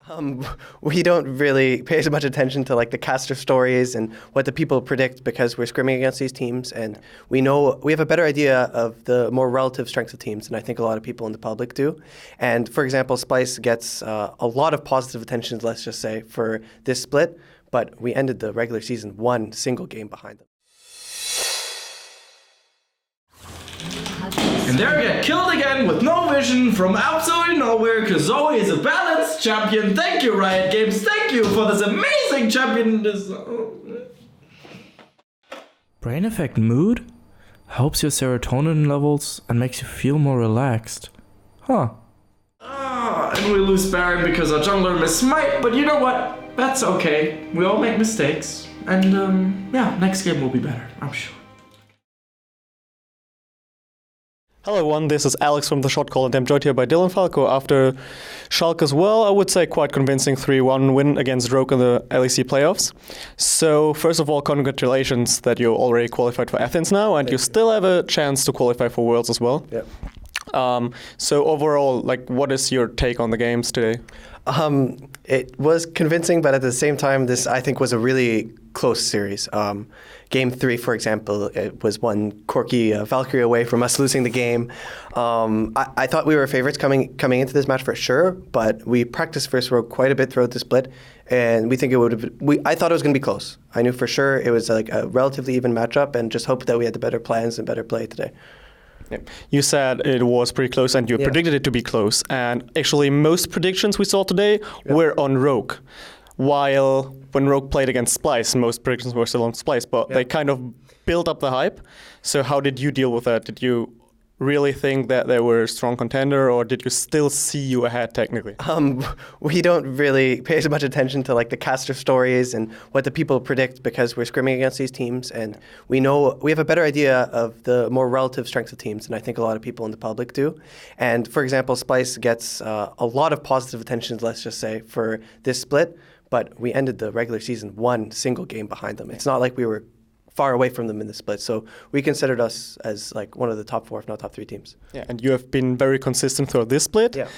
Um, we don't really pay as much attention to like the caster stories and what the people predict because we're scrimming against these teams, and we have a better idea of the more relative strengths of teams than I think a lot of people in the public do. And for example, Splice gets a lot of positive attention, let's just say, for this split, but we ended the regular season one single game behind them. And there we get killed again with no vision from absolutely nowhere, because Zoe is a balanced champion. Thank you, Riot Games. Thank you for this amazing champion. Brain effect mood? Helps your serotonin levels and makes you feel more relaxed. Huh. And we lose Baron because our jungler missed Smite, but you know what? That's okay. We all make mistakes. And yeah, next game will be better, I'm sure. Hello everyone, this is Alex from the Shotcaller, and I'm joined here by Dylan Falco after Schalke as well, I would say quite convincing 3-1 win against Rogue in the LEC playoffs. So first of all, congratulations that you already qualified for Athens now, and you still have a chance to qualify for Worlds as well. Yep. So overall, like, what is your take on the games today? It was convincing, but at the same time, this I think was a really close series. Game 3, for example, it was one quirky Valkyrie away from us losing the game. I thought we were favorites coming into this match for sure, but we practiced first row quite a bit throughout the split, and we think it would have. I thought it was going to be close. I knew for sure it was like a relatively even matchup, and just hoped that we had the better plans and better play today. Yeah. You said it was pretty close, and you predicted it to be close. And actually, most predictions we saw today were on Rogue. While when Rogue played against Splice, most predictions were still on Splice, but they kind of built up the hype. So how did you deal with that? Did you really think that they were a strong contender, or did you still see you ahead technically? We don't really pay as much attention to like the caster stories and what the people predict because we're scrimming against these teams, and we have a better idea of the more relative strengths of teams than I think a lot of people in the public do. And for example, Splice gets a lot of positive attention, let's just say, for this split, but we ended the regular season one single game behind them. It's not like we were far away from them in the split. So we considered us as like one of the top 4, if not top 3 teams. Yeah, and you have been very consistent throughout this split. Yeah.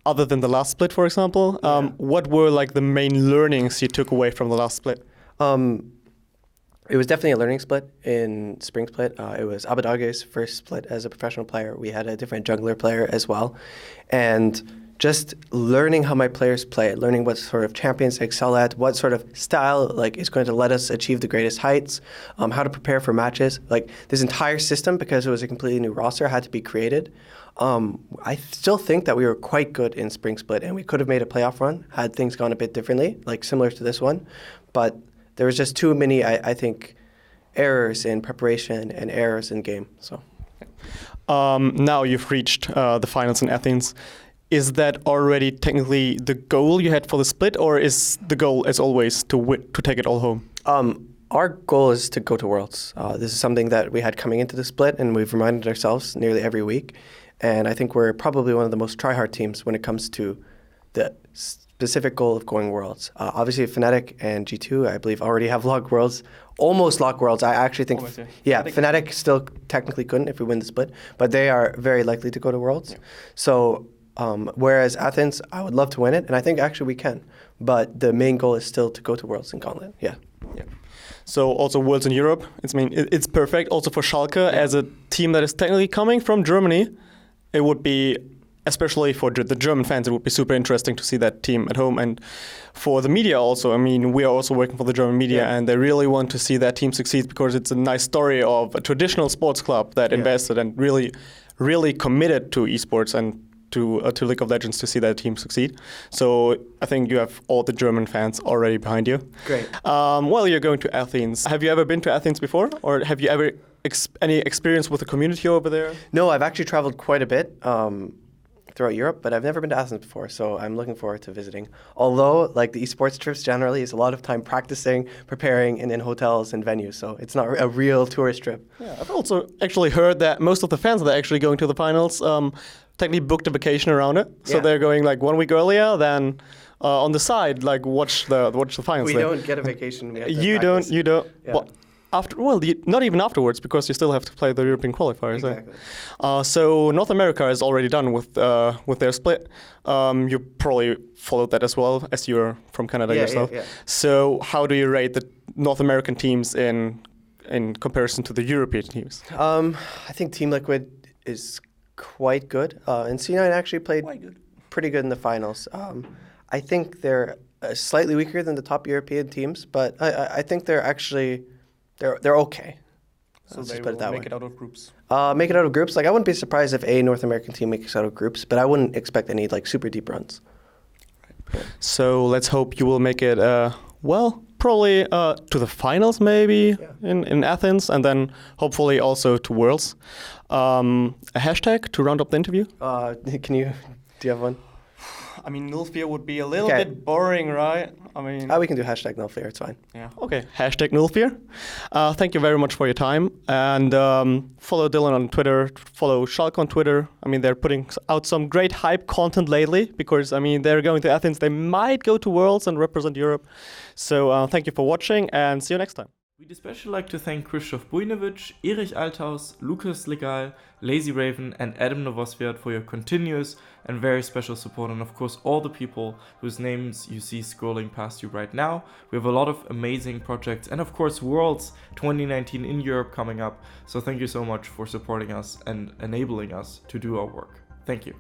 Other than the last split, for example, what were like the main learnings you took away from the last split? It was definitely a learning split in Spring Split. It was Abedage's first split as a professional player. We had a different jungler player as well. And just learning how my players play, learning what sort of champions they excel at, what sort of style like is going to let us achieve the greatest heights, how to prepare for matches. Like this entire system, because it was a completely new roster, had to be created. I still think that we were quite good in Spring Split, and we could have made a playoff run had things gone a bit differently, like similar to this one. But there was just too many, I think, errors in preparation and errors in game. So now you've reached the finals in Athens. Is that already technically the goal you had for the split, or is the goal, as always, to take it all home? Our goal is to go to Worlds. This is something that we had coming into the split, and we've reminded ourselves nearly every week. And I think we're probably one of the most try-hard teams when it comes to the specific goal of going Worlds. Obviously, Fnatic and G2, I believe, already have locked Worlds, almost locked Worlds. I actually think, Fnatic still technically couldn't if we win the split, but they are very likely to go to Worlds. Yeah. So. Whereas Athens, I would love to win it, and I think actually we can. But the main goal is still to go to Worlds in Gauntlet. Yeah. So also Worlds in Europe. It's perfect. Also for Schalke, as a team that is technically coming from Germany, it would be, especially for the German fans, it would be super interesting to see that team at home. And for the media also, I mean, we are also working for the German media, and they really want to see that team succeed because it's a nice story of a traditional sports club that invested and really committed to esports and to League of Legends to see that team succeed. So I think you have all the German fans already behind you. Great. Well, you're going to Athens. Have you ever been to Athens before? Or have you ever any experience with the community over there? No, I've actually traveled quite a bit throughout Europe, but I've never been to Athens before, so I'm looking forward to visiting. Although, like the esports trips generally is a lot of time practicing, preparing, and in hotels and venues, so it's not a real tourist trip. Yeah, I've also actually heard that most of the fans that are actually going to the finals technically booked a vacation around it, so they're going like 1 week earlier than on the side, like watch the finals. We don't get a vacation. We have to You practice. don't. Yeah. Well, not even afterwards, because you still have to play the European qualifiers. Exactly. So North America is already done with their split. You probably followed that as well, as you're from Canada yourself. Yeah. So how do you rate the North American teams in comparison to the European teams? I think Team Liquid is quite good, and C9 actually played pretty good in the finals. I think they're slightly weaker than the top European teams, but I think they're actually they're okay. So Let's they just put it will that make way. it out of groups. Make it out of groups. Like, I wouldn't be surprised if a North American team makes it out of groups, but I wouldn't expect any like super deep runs. So let's hope you will make it. Probably to the finals maybe in Athens, and then hopefully also to Worlds. A hashtag to round up the interview? Do you have one? I mean, Nulfear would be a little Okay. bit boring, right? I mean, We can do hashtag no fear. It's fine. yeah. Okay, hashtag Nulfear. Thank you very much for your time, and follow Dylan on Twitter, follow Schalke on Twitter. I mean, they're putting out some great hype content lately, because, I mean, they're going to Athens. They might go to Worlds and represent Europe. So thank you for watching, and see you next time. We'd especially like to thank Krzysztof Bujnovic, Erich Althaus, Lukas Legal, Lazy Raven, and Adam Novosviat for your continuous and very special support, and of course all the people whose names you see scrolling past you right now. We have a lot of amazing projects, and of course Worlds 2019 in Europe coming up, so thank you so much for supporting us and enabling us to do our work. Thank you.